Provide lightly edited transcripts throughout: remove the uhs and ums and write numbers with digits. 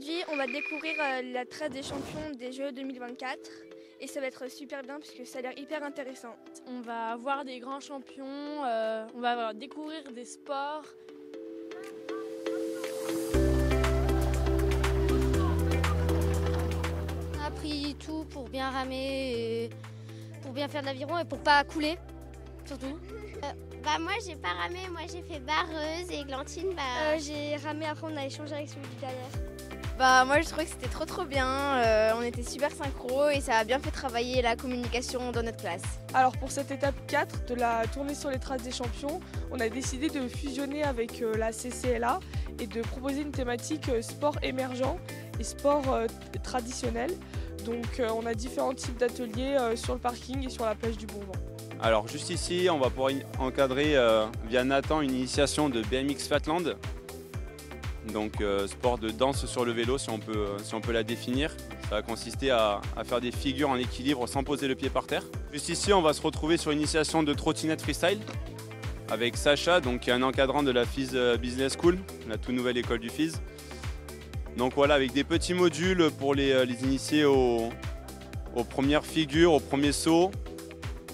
Aujourd'hui, on va découvrir la trace des champions des Jeux 2024 et ça va être super bien parce que ça a l'air hyper intéressant. On va voir des grands champions, on va découvrir des sports. On a appris tout pour bien ramer, et pour bien faire de l'aviron et pour pas couler, surtout. Moi j'ai pas ramé, moi j'ai fait barreuse et Glantine j'ai ramé, après on a échangé avec celui du derrière. Moi je trouvais que c'était trop bien, on était super synchro et ça a bien fait travailler la communication dans notre classe. Alors pour cette étape 4 de la tournée sur les traces des champions, on a décidé de fusionner avec la CCLA et de proposer une thématique sport émergent et sport traditionnel. Donc on a différents types d'ateliers sur le parking et sur la plage du Bon Vent. Alors juste ici, on va pouvoir encadrer via Nathan une initiation de BMX Flatland. Donc sport de danse sur le vélo si on peut la définir. Ça va consister à faire des figures en équilibre sans poser le pied par terre. Juste ici, on va se retrouver sur une initiation de trottinette freestyle avec Sacha, donc, qui est un encadrant de la FIS Business School, la toute nouvelle école du FIS. Donc voilà, avec des petits modules pour les initier aux premières figures, aux premiers sauts.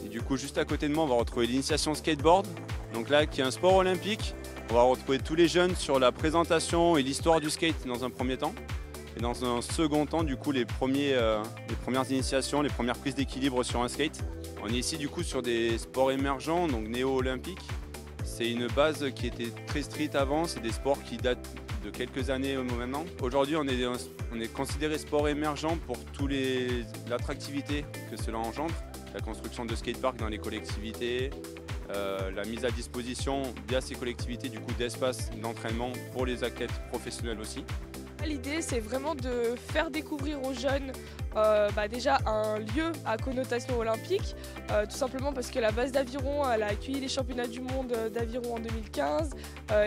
Et du coup, juste à côté de moi, on va retrouver l'initiation skateboard, donc là, qui est un sport olympique. On va retrouver tous les jeunes sur la présentation et l'histoire du skate dans un premier temps. Et dans un second temps, du coup, les premières initiations, les premières prises d'équilibre sur un skate. On est ici, du coup, sur des sports émergents, donc néo-olympiques. C'est une base qui était très street avant, c'est des sports qui datent de quelques années maintenant. Aujourd'hui, on est considéré sport émergent pour toute l'attractivité que cela engendre. La construction de skateparks dans les collectivités, la mise à disposition via ces collectivités du coup d'espaces d'entraînement pour les athlètes professionnels aussi. L'idée c'est vraiment de faire découvrir aux jeunes déjà un lieu à connotation olympique, tout simplement parce que la base d'aviron elle a accueilli les championnats du monde d'aviron en 2015.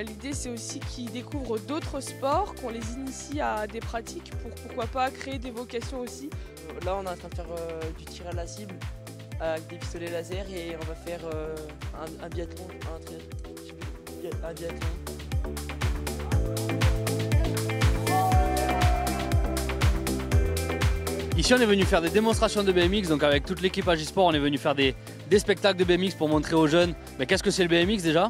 L'idée c'est aussi qu'ils découvrent d'autres sports, qu'on les initie à des pratiques pour pourquoi pas créer des vocations aussi. Là on est en train de faire du tir à la cible avec des pistolets laser et on va faire un biathlon, un biathlon. Ici on est venu faire des démonstrations de BMX, donc avec toute l'équipe Agisport on est venu faire des spectacles de BMX pour montrer aux jeunes qu'est-ce que c'est le BMX déjà.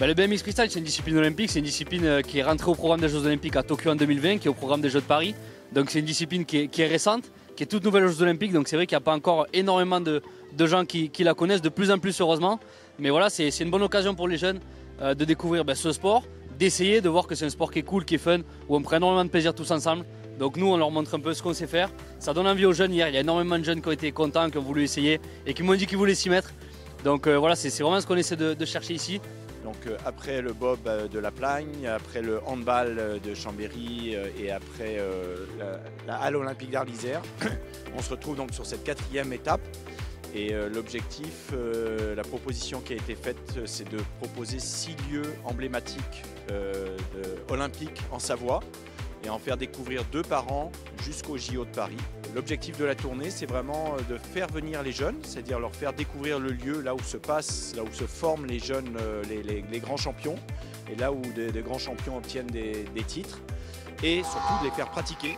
Le BMX freestyle c'est une discipline olympique, c'est une discipline qui est rentrée au programme des Jeux Olympiques à Tokyo en 2020, qui est au programme des Jeux de Paris. Donc c'est une discipline qui est récente, qui est toute nouvelle aux Jeux Olympiques, donc c'est vrai qu'il n'y a pas encore énormément de gens qui la connaissent, de plus en plus heureusement. Mais voilà, c'est une bonne occasion pour les jeunes de découvrir ce sport, d'essayer, de voir que c'est un sport qui est cool, qui est fun, où on prend énormément de plaisir tous ensemble. Donc nous on leur montre un peu ce qu'on sait faire, ça donne envie aux jeunes. Hier il y a énormément de jeunes qui ont été contents, qui ont voulu essayer et qui m'ont dit qu'ils voulaient s'y mettre. Donc voilà, c'est vraiment ce qu'on essaie de chercher ici. Donc après le bob de La Plagne, après le handball de Chambéry et après la halle olympique d'Arlisère, on se retrouve donc sur cette 4e étape. Et l'objectif, la proposition qui a été faite, c'est de proposer 6 lieux emblématiques olympiques en Savoie et en faire découvrir 2 par an jusqu'au JO de Paris. L'objectif de la tournée, c'est vraiment de faire venir les jeunes, c'est-à-dire leur faire découvrir le lieu là où se forment les jeunes, les grands champions, et là où des grands champions obtiennent des titres, et surtout de les faire pratiquer.